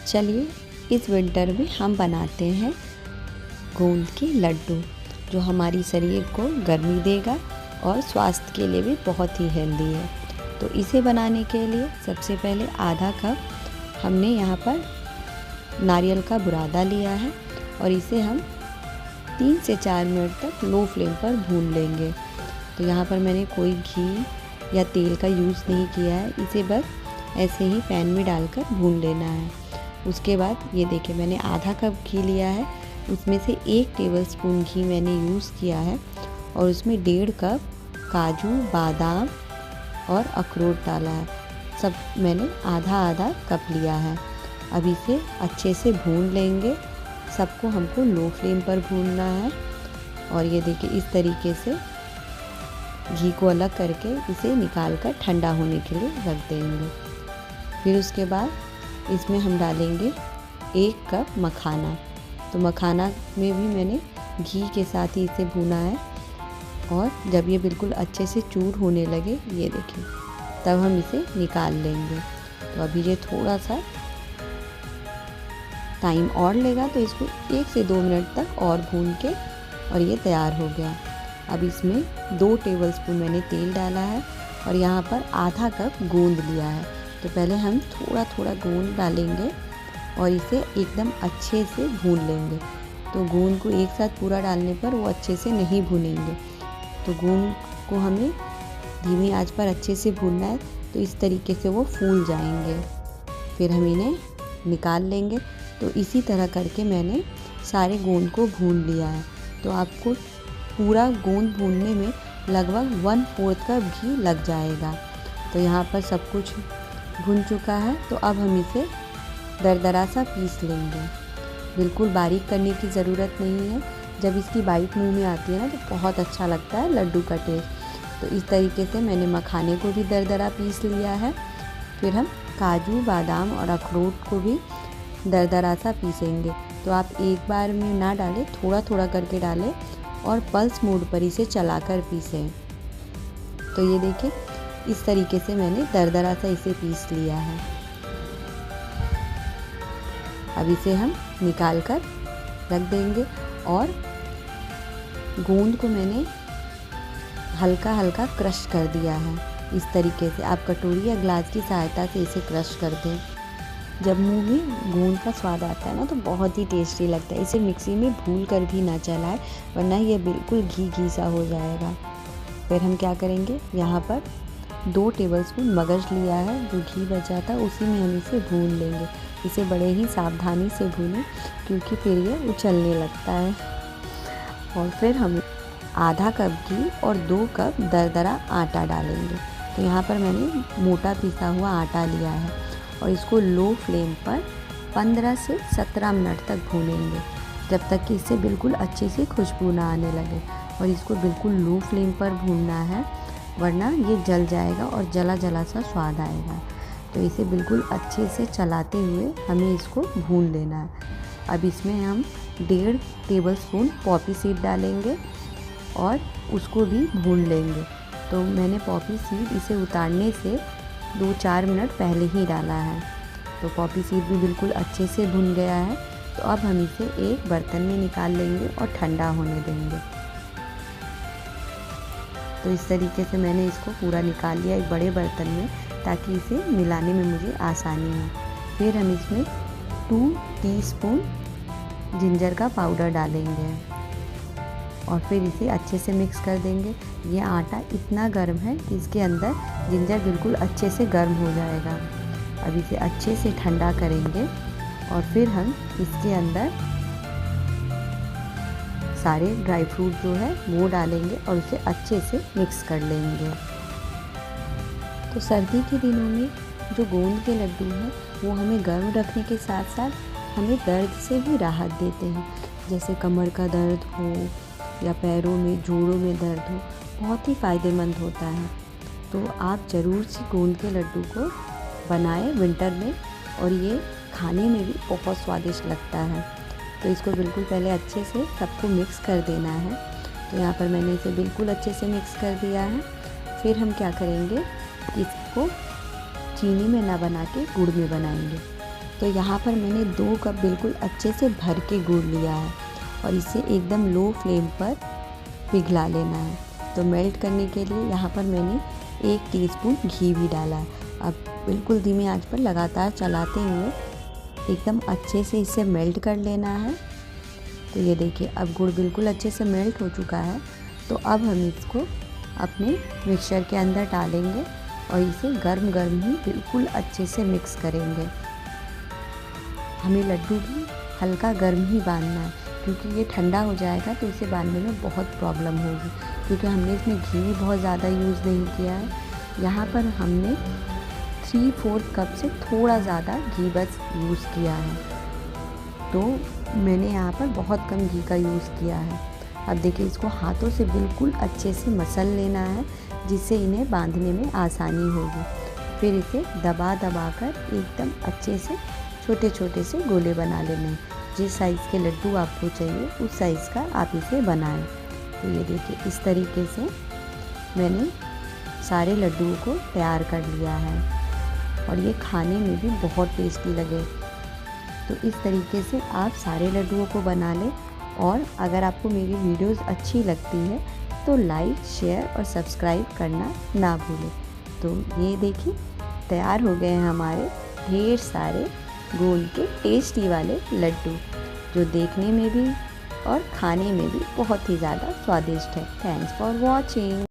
चलिए इस विंटर में हम बनाते हैं गोंद के लड्डू, जो हमारी शरीर को गर्मी देगा और स्वास्थ्य के लिए भी बहुत ही हेल्दी है। तो इसे बनाने के लिए सबसे पहले आधा कप हमने यहाँ पर नारियल का बुरादा लिया है और इसे हम 3 से 4 मिनट तक लो फ्लेम पर भून लेंगे। तो यहाँ पर मैंने कोई घी या तेल का यूज़ नहीं किया है, इसे बस ऐसे ही पैन में डालकर भून लेना है। उसके बाद ये देखिए मैंने आधा कप घी लिया है, उसमें से 1 टेबलस्पून घी मैंने यूज़ किया है और उसमें 1.5 कप काजू, बादाम और अखरोट डाला है। सब मैंने आधा आधा कप लिया है। अब इसे अच्छे से भून लेंगे, सबको हमको लो फ्लेम पर भूनना है। और ये देखिए इस तरीके से घी को अलग करके इसे निकाल कर ठंडा होने के लिए रख देंगे। फिर उसके बाद इसमें हम डालेंगे 1 कप मखाना। तो मखाना में भी मैंने घी के साथ ही इसे भूना है और जब ये बिल्कुल अच्छे से चूर होने लगे, ये देखिए, तब हम इसे निकाल लेंगे। तो अभी ये थोड़ा सा टाइम और लेगा, तो इसको 1 से 2 मिनट तक और भून के और ये तैयार हो गया। अब इसमें 2 टेबलस्पून मैंने तेल डाला है और यहाँ पर आधा कप गोंद लिया है। तो पहले हम थोड़ा थोड़ा गोंद डालेंगे और इसे एकदम अच्छे से भून लेंगे। तो गोंद को एक साथ पूरा डालने पर वो अच्छे से नहीं भुनेंगे, तो गोंद को हमें धीमी आंच पर अच्छे से भूनना है, तो इस तरीके से वो फूल जाएंगे। फिर हम इन्हें निकाल लेंगे। तो इसी तरह करके मैंने सारे गोंद को भून लिया है। तो आपको पूरा गोंद भूनने में लगभग 1/4 कप घी लग जाएगा। तो यहाँ पर सब कुछ भुन चुका है। तो अब हम इसे दरदरा सा पीस लेंगे। बिल्कुल बारीक करने की ज़रूरत नहीं है। जब इसकी बाइट मुंह में आती है ना, तो बहुत अच्छा लगता है लड्डू का टेस्ट। तो इस तरीके से मैंने मखाने को भी दरदरा पीस लिया है। फिर हम काजू, बादाम और अखरोट को भी दरदरा सा पीसेंगे। तो आप एक बार में ना डालें, थोड़ा थोड़ा करके डालें और पल्स मोड पर इसे चलाकर पीसें। तो ये देखिए इस तरीके से मैंने दरदरा सा इसे पीस लिया है। अब इसे हम निकाल कर रख देंगे और गोंद को मैंने हल्का हल्का क्रश कर दिया है। इस तरीके से आप कटोरी या ग्लास की सहायता से इसे क्रश कर दें। जब मुंह में गोंद का स्वाद आता है ना, तो बहुत ही टेस्टी लगता है। इसे मिक्सी में भून कर भी ना चलाएं, वरना ये बिल्कुल घी घी सा हो जाएगा। फिर हम क्या करेंगे, यहाँ पर 2 टेबलस्पून मगज लिया है, जो घी बचा था उसी में हम इसे भून लेंगे। इसे बड़े ही सावधानी से भूनें, क्योंकि फिर ये उछलने लगता है। और फिर हम आधा कप घी और 2 कप दरदरा आटा डालेंगे। तो यहाँ पर मैंने मोटा पिसा हुआ आटा लिया है और इसको लो फ्लेम पर 15 से 17 मिनट तक भूनेंगे, जब तक कि इससे बिल्कुल अच्छे से खुशबू ना आने लगे। और इसको बिल्कुल लो फ्लेम पर भूनना है, वरना ये जल जाएगा और जला जला सा स्वाद आएगा। तो इसे बिल्कुल अच्छे से चलाते हुए हमें इसको भून लेना है। अब इसमें हम 1.5 टेबलस्पून पॉपी सीड डालेंगे और उसको भी भून लेंगे। तो मैंने पॉपी सीड इसे उतारने से 2-4 मिनट पहले ही डाला है। तो पॉपी सीड भी बिल्कुल अच्छे से भुन गया है। तो अब हम इसे एक बर्तन में निकाल लेंगे और ठंडा होने देंगे। तो इस तरीके से मैंने इसको पूरा निकाल लिया एक बड़े बर्तन में, ताकि इसे मिलाने में मुझे आसानी हो। फिर हम इसमें 2 टीस्पून जिंजर का पाउडर डालेंगे और फिर इसे अच्छे से मिक्स कर देंगे। ये आटा इतना गर्म है कि इसके अंदर जिंजर बिल्कुल अच्छे से गर्म हो जाएगा। अब इसे अच्छे से ठंडा करेंगे और फिर हम इसके अंदर सारे ड्राई फ्रूट जो है वो डालेंगे और उसे अच्छे से मिक्स कर लेंगे। तो सर्दी के दिनों में जो गोंद के लड्डू हैं, वो हमें गर्म रखने के साथ साथ हमें दर्द से भी राहत देते हैं। जैसे कमर का दर्द हो या पैरों में, जोड़ों में दर्द हो, बहुत ही फ़ायदेमंद होता है। तो आप ज़रूर से गोंद के लड्डू को बनाएं विंटर में, और ये खाने में भी बहुत स्वादिष्ट लगता है। तो इसको बिल्कुल पहले अच्छे से सबको मिक्स कर देना है। तो यहाँ पर मैंने इसे बिल्कुल अच्छे से मिक्स कर दिया है। फिर हम क्या करेंगे, इसको चीनी में ना बना के गुड़ में बनाएंगे। तो यहाँ पर मैंने 2 कप बिल्कुल अच्छे से भर के गुड़ लिया है और इसे एकदम लो फ्लेम पर पिघला लेना है। तो मेल्ट करने के लिए यहाँ पर मैंने 1 टीस्पून घी भी डाला है। अब बिल्कुल धीमी आंच पर लगातार चलाते हुए एकदम अच्छे से इसे मेल्ट कर लेना है। तो ये देखिए अब गुड़ बिल्कुल अच्छे से मेल्ट हो चुका है। तो अब हम इसको अपने मिक्सचर के अंदर डालेंगे और इसे गर्म गर्म ही बिल्कुल अच्छे से मिक्स करेंगे। हमें लड्डू भी हल्का गर्म ही बांधना है, क्योंकि ये ठंडा हो जाएगा तो इसे बांधने में बहुत प्रॉब्लम होगी, क्योंकि हमने इसमें घी भी बहुत ज़्यादा यूज़ नहीं किया है। यहाँ पर हमने 3/4 कप से थोड़ा ज़्यादा घी बस यूज़ किया है। तो मैंने यहाँ पर बहुत कम घी का यूज़ किया है। अब देखिए इसको हाथों से बिल्कुल अच्छे से मसल लेना है, जिससे इन्हें बांधने में आसानी होगी। फिर इसे दबा दबा कर एकदम अच्छे से छोटे छोटे से गोले बना लेने हैं। जिस साइज़ के लड्डू आपको चाहिए उस साइज़ का आप इसे बनाएं। तो ये देखिए इस तरीके से मैंने सारे लड्डुओं को तैयार कर लिया है और ये खाने में भी बहुत टेस्टी लगे। तो इस तरीके से आप सारे लड्डुओं को बना लें और अगर आपको मेरी वीडियोस अच्छी लगती है तो लाइक, शेयर और सब्सक्राइब करना ना भूलें। तो ये देखिए तैयार हो गए हैं हमारे ढेर सारे गोंद के टेस्टी वाले लड्डू, जो देखने में भी और खाने में भी बहुत ही ज़्यादा स्वादिष्ट है। Thanks for watching.